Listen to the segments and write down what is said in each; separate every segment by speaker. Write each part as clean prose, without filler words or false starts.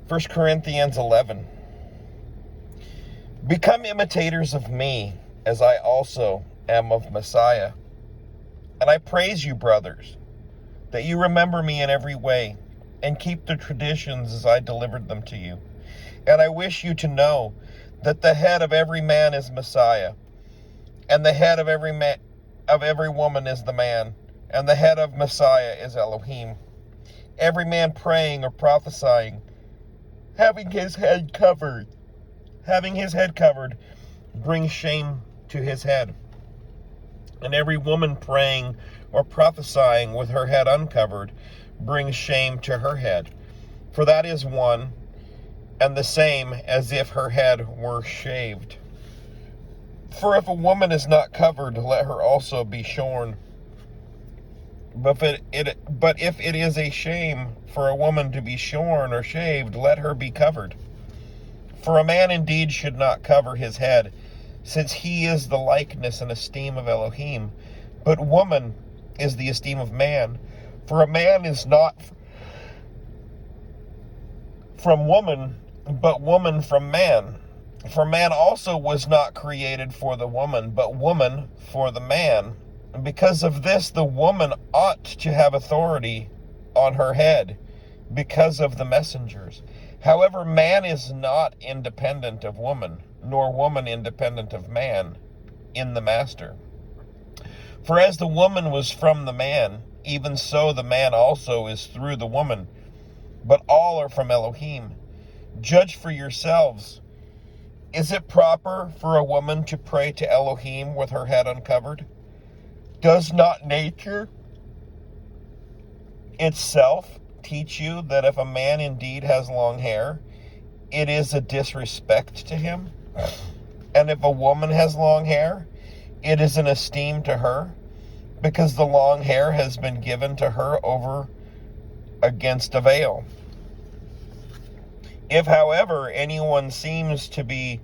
Speaker 1: 1 Corinthians 11. Become imitators of me, as I also am of Messiah. And I praise you, brothers, that you remember me in every way, and keep the traditions as I delivered them to you. And I wish you to know that the head of every man is Messiah, and the head of every woman is the man, and the head of Messiah is Elohim. Every man praying or prophesying, having his head covered, brings shame to his head. And every woman praying or prophesying with her head uncovered brings shame to her head. For that is one and the same as if her head were shaved. For if a woman is not covered, let her also be shorn. But if it is a shame for a woman to be shorn or shaved, let her be covered. For a man indeed should not cover his head, since he is the likeness and esteem of Elohim. But woman is the esteem of man. For a man is not from woman, but woman from man. For man also was not created for the woman, but woman for the man. And because of this, the woman ought to have authority on her head, because of the messengers. However, man is not independent of woman, nor woman independent of man in the master. For as the woman was from the man, even so the man also is through the woman. But all are from Elohim. Judge for yourselves. Is it proper for a woman to pray to Elohim with her head uncovered? Does not nature itself teach you that if a man indeed has long hair, it is a disrespect to him? And if a woman has long hair, it is an esteem to her, because the long hair has been given to her over against a veil. If, however, anyone seems to be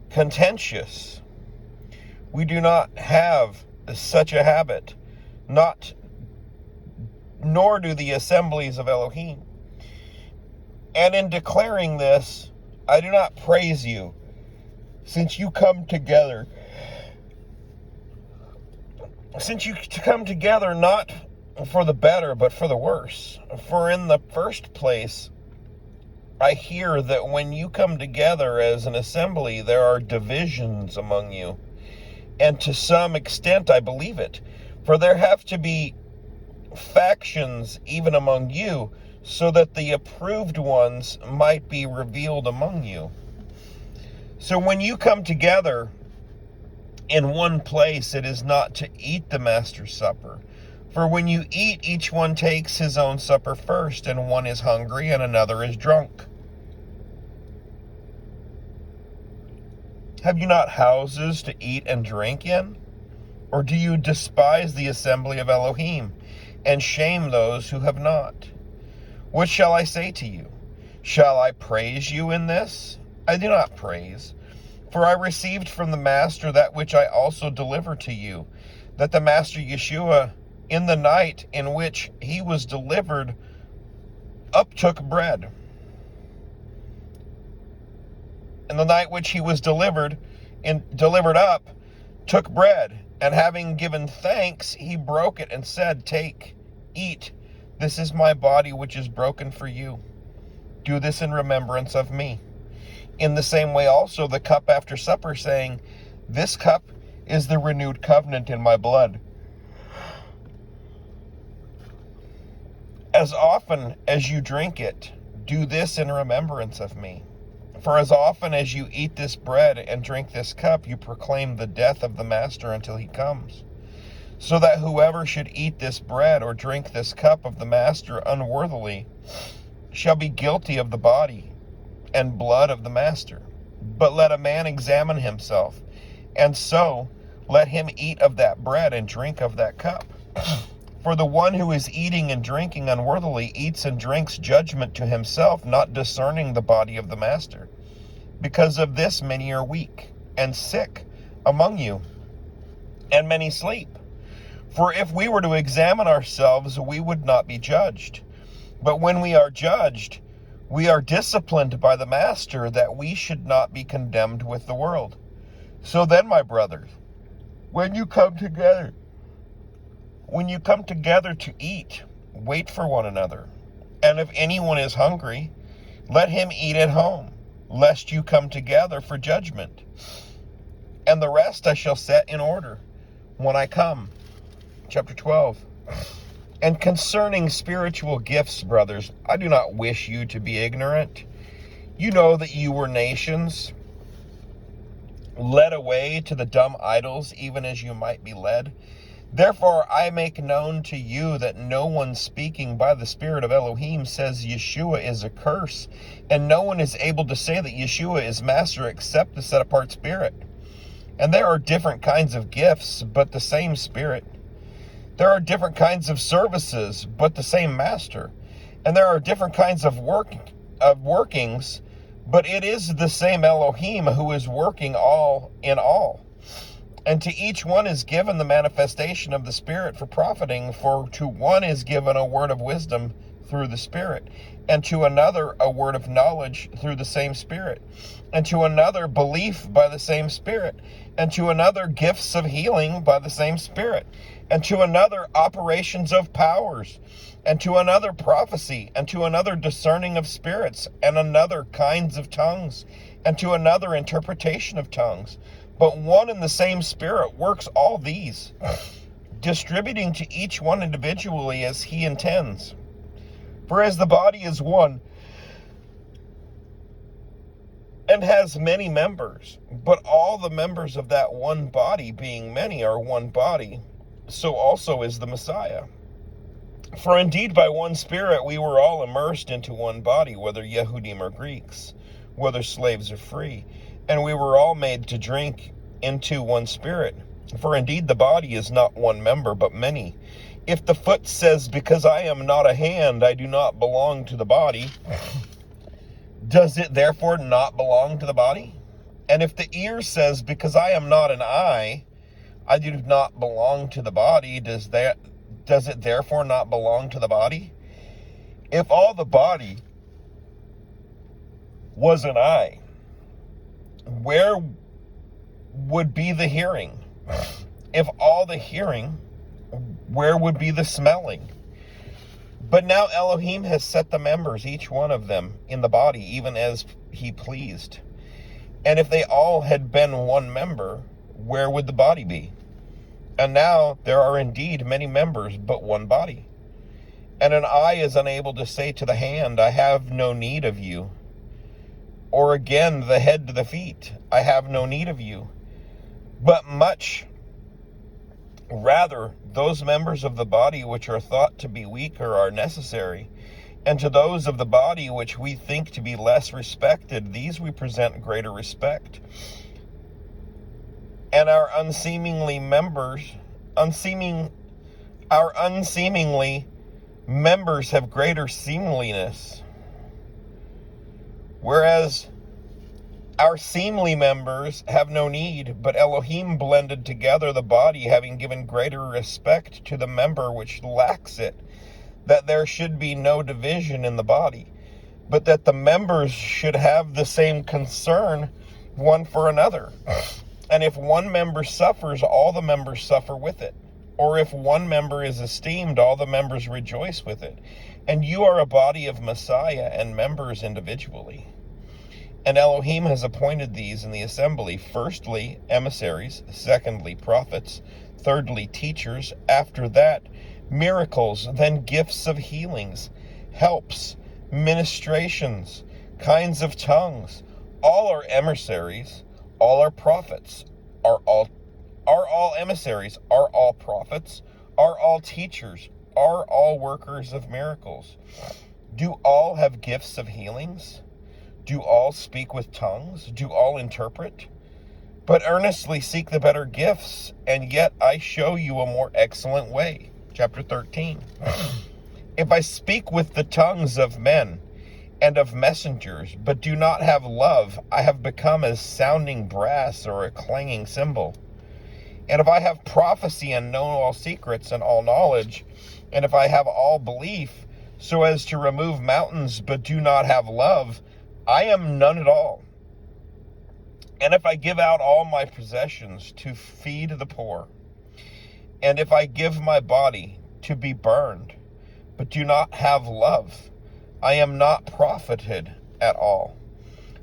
Speaker 1: contentious, we do not have such a habit, nor do the assemblies of Elohim. And in declaring this, I do not praise you, since you come together not for the better, but for the worse. For in the first place, I hear that when you come together as an assembly, there are divisions among you. And to some extent, I believe it. For there have to be factions even among you, so that the approved ones might be revealed among you. So when you come together in one place, it is not to eat the Master's supper. For when you eat, each one takes his own supper first, and one is hungry and another is drunk. Have you not houses to eat and drink in? Or do you despise the assembly of Elohim, and shame those who have not? What shall I say to you? Shall I praise you in this? I do not praise. For I received from the Master that which I also delivered to you, that the Master Yeshua, in the night in which he was delivered up, took bread. In the night which he was delivered up, took bread, and having given thanks, he broke it and said, Take, eat, this is my body which is broken for you. Do this in remembrance of me. In the same way also the cup after supper, saying, This cup is the renewed covenant in my blood. As often as you drink it, do this in remembrance of me. For as often as you eat this bread and drink this cup, you proclaim the death of the Master until he comes. So that whoever should eat this bread or drink this cup of the Master unworthily shall be guilty of the body and blood of the Master. But let a man examine himself, and so let him eat of that bread and drink of that cup. For the one who is eating and drinking unworthily eats and drinks judgment to himself, not discerning the body of the Master. Because of this many are weak and sick among you, and many sleep. For if we were to examine ourselves, we would not be judged. But when we are judged, We are disciplined by the Master that we should not be condemned with the world. So then, my brothers, when you come together to eat, wait for one another. And if anyone is hungry, let him eat at home, lest you come together for judgment. And the rest I shall set in order when I come. Chapter 12. And concerning spiritual gifts, brothers, I do not wish you to be ignorant. You know that you were nations, led away to the dumb idols, even as you might be led. Therefore I make known to you that no one speaking by the Spirit of Elohim says Yeshua is a curse, and no one is able to say that Yeshua is Master except the set-apart Spirit. And there are different kinds of gifts, but the same Spirit. There are different kinds of services, but the same Master. And there are different kinds of workings, but it is the same Elohim who is working all in all. And to each one is given the manifestation of the Spirit for profiting, for to one is given a word of wisdom through the Spirit, and to another a word of knowledge through the same Spirit, and to another belief by the same Spirit, and to another gifts of healing by the same Spirit, and to another operations of powers, and to another prophecy, and to another discerning of spirits, and another kinds of tongues, and to another interpretation of tongues. But one and the same Spirit works all these, distributing to each one individually as he intends. For as the body is one, and has many members, but all the members of that one body, being many, are one body, so also is the Messiah. For indeed by one Spirit we were all immersed into one body, whether Yehudim or Greeks, whether slaves or free, and we were all made to drink into one Spirit. For indeed the body is not one member, but many. If the foot says, because I am not a hand, I do not belong to the body, does it therefore not belong to the body? And if the ear says, because I am not an eye, I do not belong to the body, does it therefore not belong to the body? If all the body was an eye, where would be the hearing? If all the hearing, where would be the smelling? But now Elohim has set the members, each one of them, in the body, even as he pleased. And if they all had been one member, where would the body be? And now there are indeed many members, but one body. And an eye is unable to say to the hand, I have no need of you. Or again, the head to the feet, I have no need of you. But much rather, those members of the body which are thought to be weaker are necessary. And to those of the body which we think to be less respected, these we present greater respect. And our unseemingly members have greater seemliness, whereas our seemly members have no need, but Elohim blended together the body, having given greater respect to the member which lacks it, that there should be no division in the body, but that the members should have the same concern one for another. And if one member suffers, all the members suffer with it. Or if one member is esteemed, all the members rejoice with it. And you are a body of Messiah and members individually. And Elohim has appointed these in the assembly, firstly, emissaries, secondly, prophets, thirdly, teachers, after that, miracles, then gifts of healings, helps, ministrations, kinds of tongues. All are emissaries, all are prophets, are all emissaries, are all prophets, are all teachers, are all workers of miracles. Do all have gifts of healings? Do all speak with tongues? Do all interpret? But earnestly seek the better gifts, and yet I show you a more excellent way. Chapter 13. If I speak with the tongues of men and of messengers, but do not have love, I have become as sounding brass or a clanging cymbal. And if I have prophecy and know all secrets and all knowledge, and if I have all belief, so as to remove mountains but do not have love, I am none at all. And if I give out all my possessions to feed the poor, and if I give my body to be burned, but do not have love, I am not profited at all.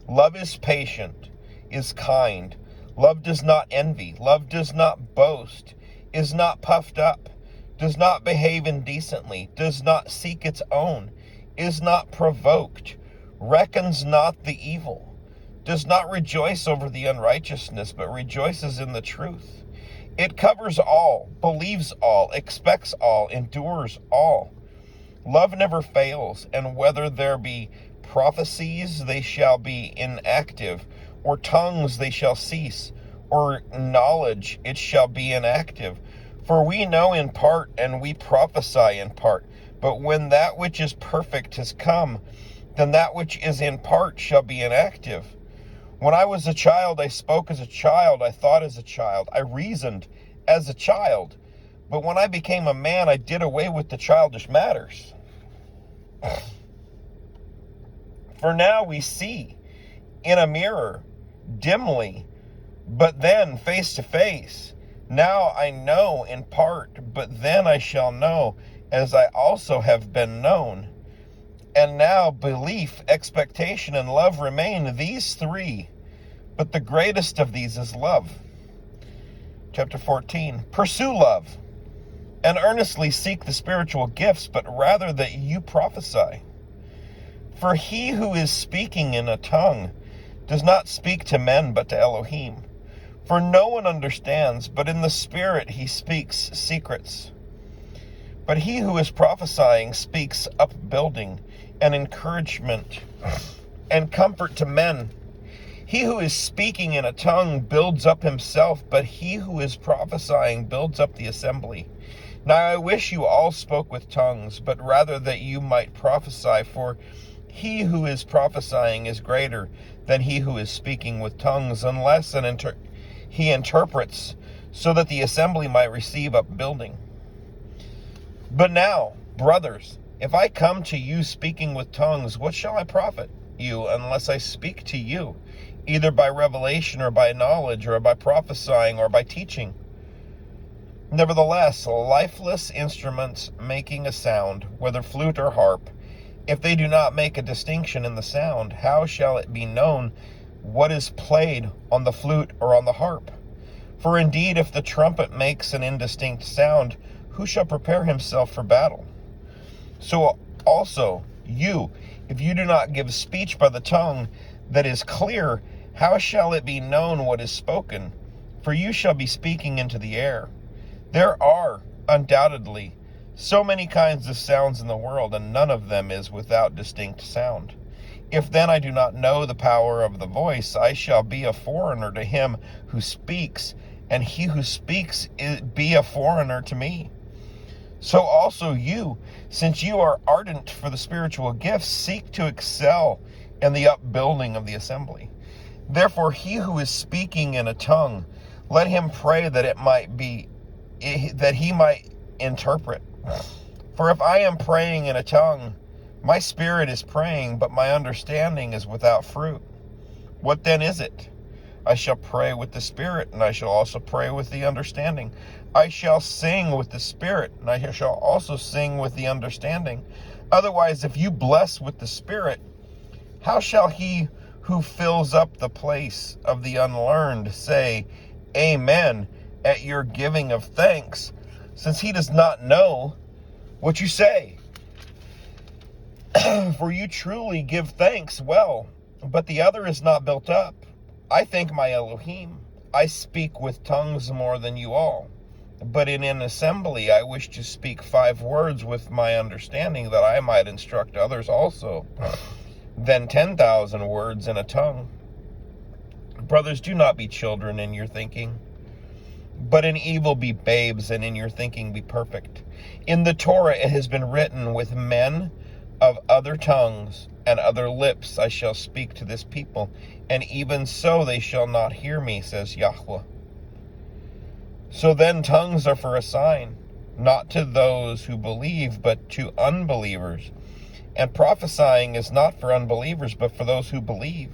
Speaker 1: Love is patient, is kind. Love does not envy. Love does not boast, is not puffed up, does not behave indecently, does not seek its own, is not provoked, reckons not the evil, does not rejoice over the unrighteousness, but rejoices in the truth. It covers all, believes all, expects all, endures all. Love never fails, and whether there be prophecies, they shall be inactive, or tongues, they shall cease, or knowledge, it shall be inactive. For we know in part, and we prophesy in part. But when that which is perfect has come, then that which is in part shall be inactive. When I was a child, I spoke as a child, I thought as a child, I reasoned as a child. But when I became a man, I did away with the childish matters. For now we see in a mirror, dimly, but then face to face. Now I know in part, but then I shall know, as I also have been known. And now belief, expectation, and love remain, these three. But the greatest of these is love. Chapter 14. Pursue love, and earnestly seek the spiritual gifts, but rather that you prophesy. For he who is speaking in a tongue does not speak to men, but to Elohim. For no one understands, but in the Spirit he speaks secrets. But he who is prophesying speaks upbuilding and encouragement and comfort to men. He who is speaking in a tongue builds up himself, but he who is prophesying builds up the assembly. Now I wish you all spoke with tongues, but rather that you might prophesy, for he who is prophesying is greater than he who is speaking with tongues, unless he interprets, so that the assembly might receive upbuilding. But now, brothers, if I come to you speaking with tongues, what shall I profit you unless I speak to you, either by revelation or by knowledge or by prophesying or by teaching? Nevertheless, lifeless instruments making a sound, whether flute or harp, if they do not make a distinction in the sound, how shall it be known what is played on the flute or on the harp? For indeed, if the trumpet makes an indistinct sound, who shall prepare himself for battle? So also you, if you do not give speech by the tongue that is clear, how shall it be known what is spoken? For you shall be speaking into the air. There are, undoubtedly, so many kinds of sounds in the world, and none of them is without distinct sound. If then I do not know the power of the voice, I shall be a foreigner to him who speaks, and he who speaks be a foreigner to me. So also you, since you are ardent for the spiritual gifts, seek to excel in the upbuilding of the assembly. Therefore he who is speaking in a tongue, let him pray that he might interpret. For if I am praying in a tongue, my spirit is praying, but my understanding is without fruit. What then is it? I shall pray with the Spirit, and I shall also pray with the understanding. I shall sing with the Spirit, and I shall also sing with the understanding. Otherwise, if you bless with the Spirit, how shall he who fills up the place of the unlearned say, Amen, at your giving of thanks, since he does not know what you say? For you truly give thanks well, but the other is not built up. I thank my Elohim. I speak with tongues more than you all. But in an assembly I wish to speak 5 words with my understanding, that I might instruct others also. Then 10,000 words in a tongue. Brothers, do not be children in your thinking, but in evil be babes, and in your thinking be perfect. In the Torah it has been written, with men of other tongues and other lips I shall speak to this people, and even so they shall not hear me, says Yahweh. So then tongues are for a sign, not to those who believe, but to unbelievers. And prophesying is not for unbelievers, but for those who believe.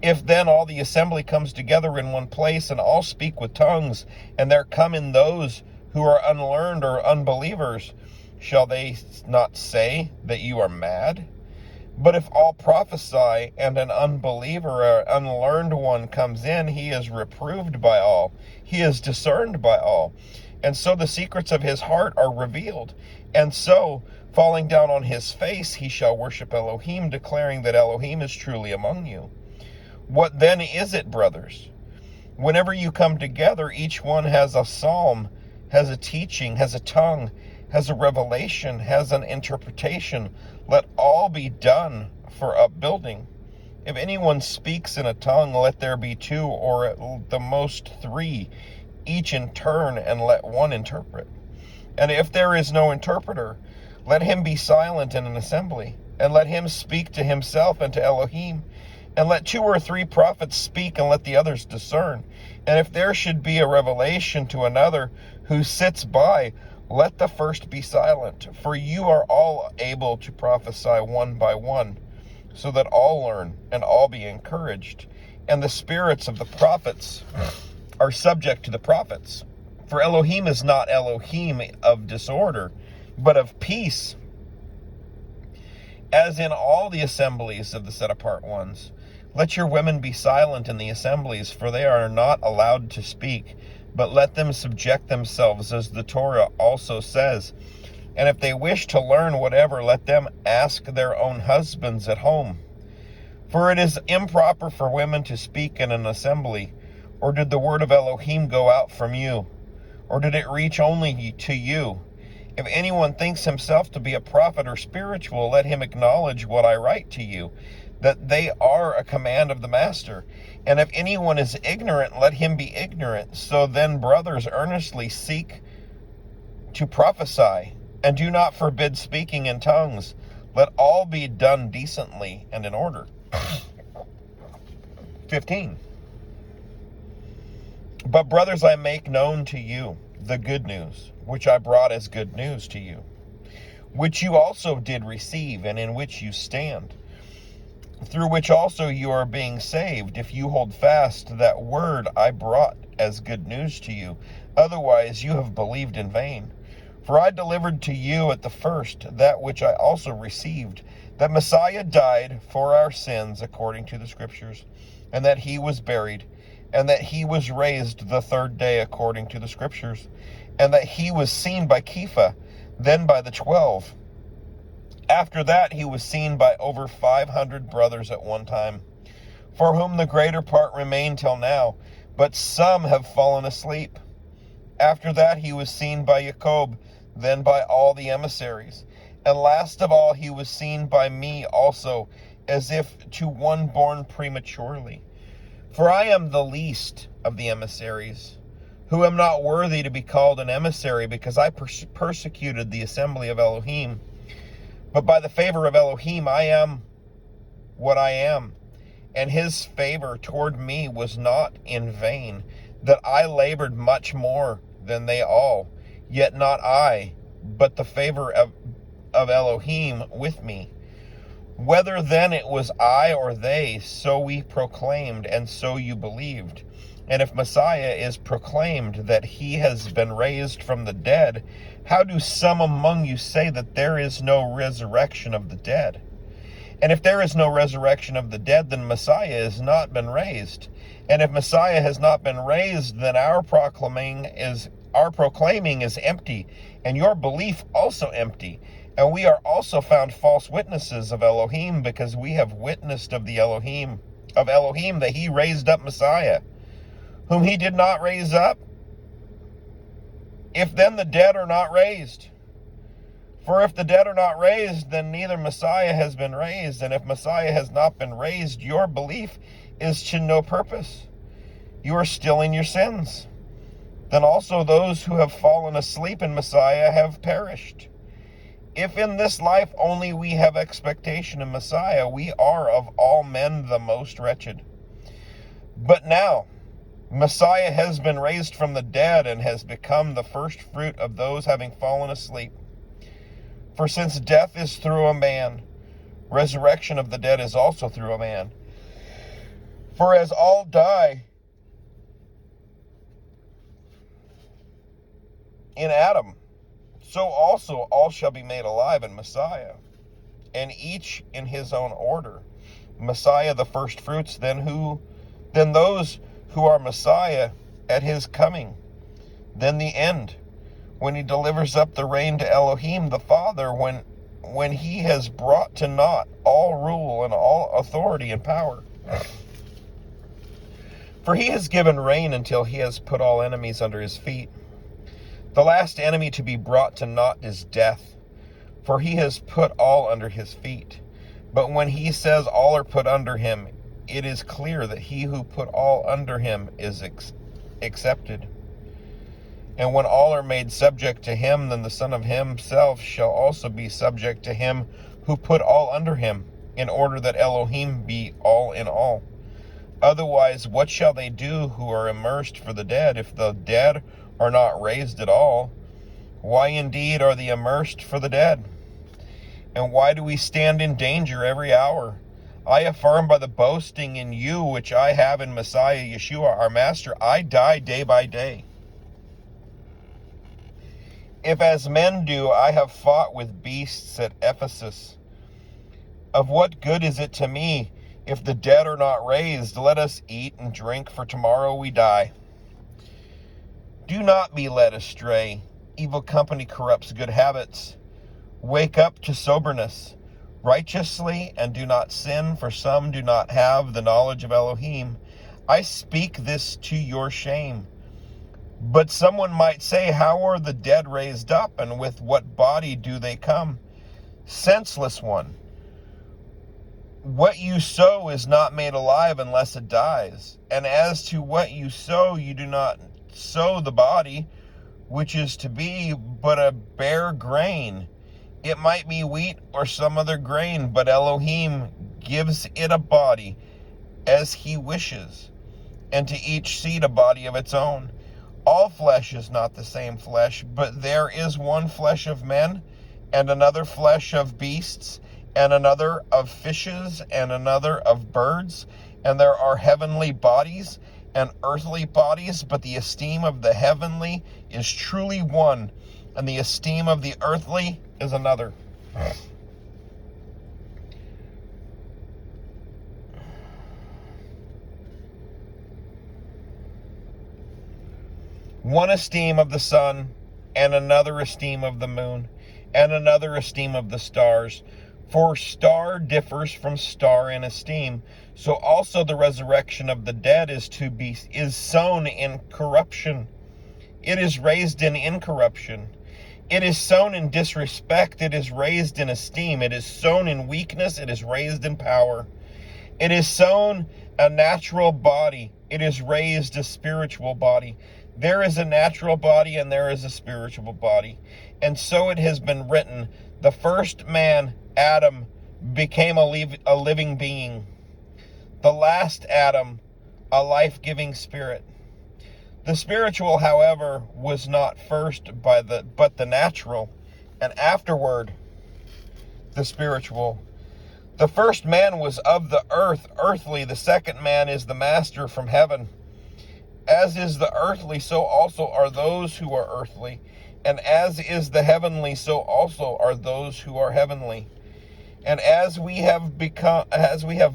Speaker 1: If then all the assembly comes together in one place, and all speak with tongues, and there come in those who are unlearned or unbelievers, shall they not say that you are mad? But if all prophesy, and an unbeliever or unlearned one comes in, he is reproved by all, he is discerned by all. And so the secrets of his heart are revealed. And so, falling down on his face, he shall worship Elohim, declaring that Elohim is truly among you. What then is it, brothers? Whenever you come together, each one has a psalm, has a teaching, has a tongue, has a revelation, has an interpretation. Let all be done for upbuilding. If anyone speaks in a tongue, let there be two, or at the most three, each in turn, and let one interpret. And if there is no interpreter, let him be silent in an assembly, and let him speak to himself and to Elohim. And let 2 or 3 prophets speak, and let the others discern. And if there should be a revelation to another who sits by, let the first be silent. For you are all able to prophesy one by one, so that all learn and all be encouraged. And the spirits of the prophets are subject to the prophets. For Elohim is not Elohim of disorder, but of peace, as in all the assemblies of the set-apart ones. Let your women be silent in the assemblies, for they are not allowed to speak, but let them subject themselves, as the Torah also says. And if they wish to learn whatever, let them ask their own husbands at home. For it is improper for women to speak in an assembly. Or did the word of Elohim go out from you? Or did it reach only to you? If anyone thinks himself to be a prophet or spiritual, let him acknowledge what I write to you, that they are a command of the master. And if anyone is ignorant, let him be ignorant. So then, brothers, earnestly seek to prophesy, and do not forbid speaking in tongues. Let all be done decently and in order. 15. But brothers, I make known to you the good news, which I brought as good news to you, which you also did receive, and in which you stand, through which also you are being saved, if you hold fast that word I brought as good news to you. Otherwise you have believed in vain. For I delivered to you at the first that which I also received, that Messiah died for our sins according to the Scriptures, and that he was buried, and that he was raised the third day according to the Scriptures, and that he was seen by Kepha, then by the 12. After that he was seen by over 500 brothers at one time, for whom the greater part remain till now, but some have fallen asleep. After that he was seen by Jacob, then by all the emissaries. And last of all he was seen by me also, as if to one born prematurely. For I am the least of the emissaries, who am not worthy to be called an emissary, because I persecuted the assembly of Elohim. But by the favor of Elohim I am what I am, and his favor toward me was not in vain, that I labored much more than they all, yet not I, but the favor of Elohim with me. Whether then it was I or they, so we proclaimed, and so you believed. And if Messiah is proclaimed that he has been raised from the dead, how do some among you say that there is no resurrection of the dead? And if there is no resurrection of the dead, then Messiah has not been raised. And if Messiah has not been raised, then our proclaiming is empty, and your belief also empty. And we are also found false witnesses of Elohim, because we have witnessed of Elohim that he raised up Messiah, whom he did not raise up. If then the dead are not raised, for if the dead are not raised, then neither Messiah has been raised. And if Messiah has not been raised, your belief is to no purpose. You are still in your sins. Then also those who have fallen asleep in Messiah have perished. If in this life only we have expectation in Messiah, we are of all men the most wretched. But now Messiah has been raised from the dead, and has become the first fruit of those having fallen asleep. For since death is through a man, Resurrection of the dead is also through a man. For as all die in Adam, so also all shall be made alive in Messiah, and each in his own order. Messiah the first fruits, then those who are Messiah at his coming, then the end, when he delivers up the reign to Elohim the Father, when he has brought to naught all rule and all authority and power. For he has given reign until he has put all enemies under his feet. The last enemy to be brought to naught is death, for he has put all under his feet. But when he says all are put under him, it is clear that he who put all under him is accepted. And when all are made subject to him, then the Son of himself shall also be subject to him who put all under him, in order that Elohim be all in all. Otherwise, what shall they do who are immersed for the dead, if the dead are not raised at all? Why indeed are they immersed for the dead? And why do we stand in danger every hour? I affirm by the boasting in you which I have in Messiah Yeshua our Master, I die day by day. If as men do, I have fought with beasts at Ephesus, of what good is it to me if the dead are not raised? Let us eat and drink, for tomorrow we die. Do not be led astray. Evil company corrupts good habits. Wake up to soberness righteously and do not sin, for some do not have the knowledge of Elohim. I speak this to your shame. But someone might say, how are the dead raised up, and with what body do they come? Senseless one, what you sow is not made alive unless it dies. And as to what you sow, you do not sow the body, which is to be, but a bare grain. It might be wheat or some other grain, but Elohim gives it a body as he wishes, and to each seed a body of its own. All flesh is not the same flesh, but there is one flesh of men, and another flesh of beasts, and another of fishes, and another of birds. And there are heavenly bodies and earthly bodies, but the esteem of the heavenly is truly one, and the esteem of the earthly is another. One esteem of the sun, and another esteem of the moon, and another esteem of the stars. For star differs from star in esteem. So also the resurrection of the dead is sown in corruption. It is raised in incorruption. It is sown in disrespect. It is raised in esteem. It is sown in weakness. It is raised in power. It is sown a natural body. It is raised a spiritual body. There is a natural body and there is a spiritual body. And so it has been written, the first man, Adam, became a living being. The last Adam, a life-giving spirit. The spiritual, however, was not first but the natural, and afterward the spiritual. The first man was of the earth, earthly. The second man is the master from heaven. As is the earthly, so also are those who are earthly. And as is the heavenly, so also are those who are heavenly. And as we have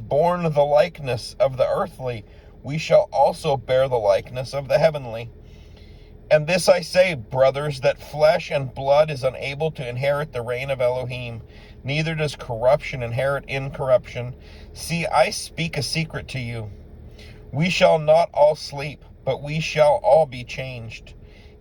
Speaker 1: borne the likeness of the earthly, we shall also bear the likeness of the heavenly. And this I say, brothers, that flesh and blood is unable to inherit the reign of Elohim, neither does corruption inherit incorruption. See, I speak a secret to you. We shall not all sleep, but we shall all be changed.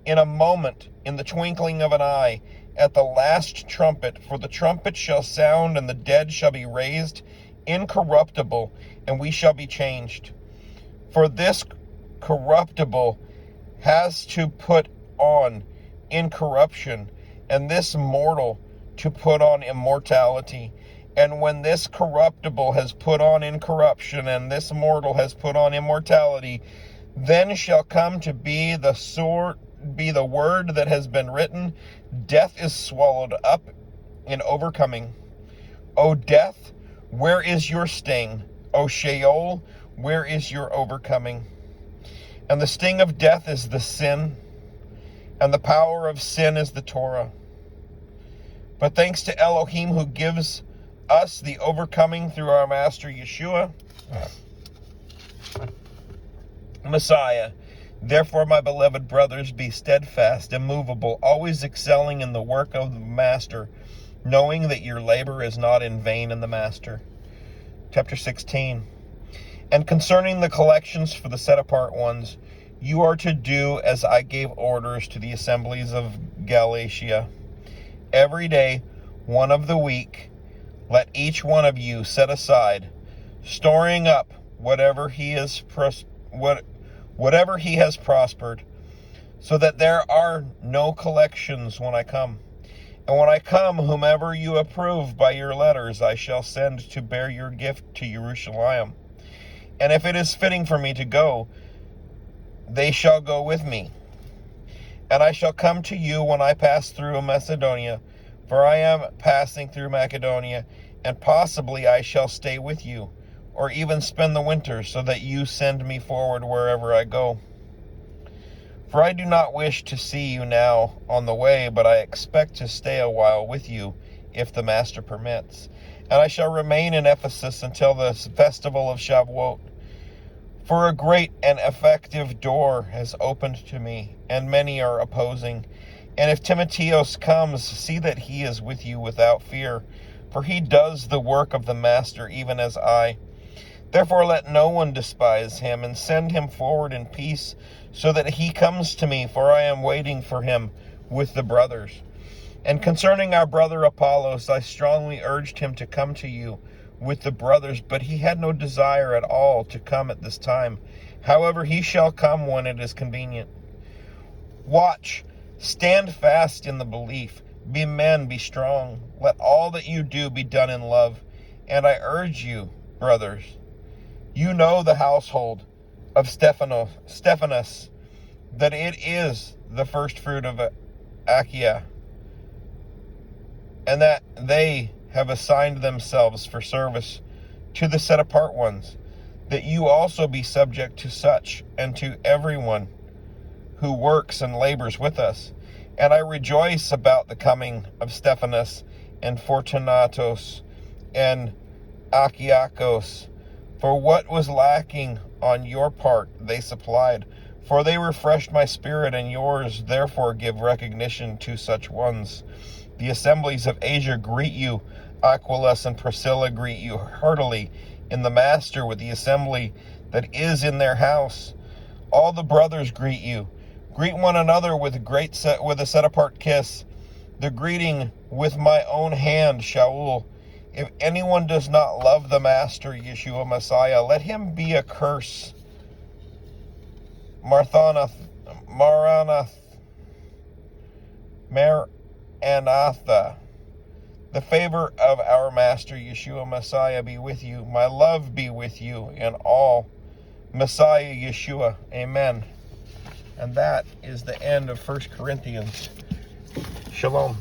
Speaker 1: In a moment, in the twinkling of an eye, at the last trumpet, for the trumpet shall sound, and the dead shall be raised incorruptible, and we shall be changed. For this corruptible has to put on incorruption, and this mortal to put on immortality. And when this corruptible has put on incorruption, and this mortal has put on immortality, then shall come to be the word that has been written, death is swallowed up in overcoming. O death, Where is your sting? O Sheol, where is your overcoming? And the sting of death is the sin, and the power of sin is the Torah. But thanks to Elohim who gives us the overcoming through our Master Yeshua, Messiah. Therefore, my beloved brothers, be steadfast, immovable, always excelling in the work of the Master, knowing that your labor is not in vain in the Master. Chapter 16. And concerning the collections for the set-apart ones, you are to do as I gave orders to the assemblies of Galatia. Every day, one of the week, let each one of you set aside, storing up whatever he has prospered, so that there are no collections when I come. And when I come, whomever you approve by your letters, I shall send to bear your gift to Jerusalem. And if it is fitting for me to go, they shall go with me. And I shall come to you when I pass through Macedonia, for I am passing through Macedonia, and possibly I shall stay with you, or even spend the winter, so that you send me forward wherever I go. For I do not wish to see you now on the way, but I expect to stay a while with you, if the Master permits. And I shall remain in Ephesus until the festival of Shavuot. For a great and effective door has opened to me, and many are opposing. And if Timotheus comes, see that he is with you without fear, for he does the work of the Master, even as I. Therefore let no one despise him, and send him forward in peace, so that he comes to me, for I am waiting for him with the brothers. And concerning our brother Apollos, I strongly urged him to come to you with the brothers, but he had no desire at all to come at this time. However, he shall come when it is convenient. Watch, stand fast in the belief, be men, be strong. Let all that you do be done in love. And I urge you, brothers, you know the household of Stephanus, that it is the first fruit of Achaia, and that they have assigned themselves for service to the set-apart ones, that you also be subject to such, and to everyone who works and labors with us. And I rejoice about the coming of Stephanus and Fortunatus and Achaicos, for what was lacking on your part they supplied, for they refreshed my spirit and yours. Therefore give recognition to such ones. The assemblies of Asia greet you. Aquilus and Priscilla greet you heartily in the Master with the assembly that is in their house. All the brothers greet you. Greet one another with a set-apart kiss. The greeting with my own hand, Shaul. If anyone does not love the Master, Yeshua Messiah, let him be a curse. Maranatha. The favor of our Master Yeshua Messiah be with you. My love be with you in all. Messiah Yeshua. Amen. And that is the end of 1 Corinthians. Shalom.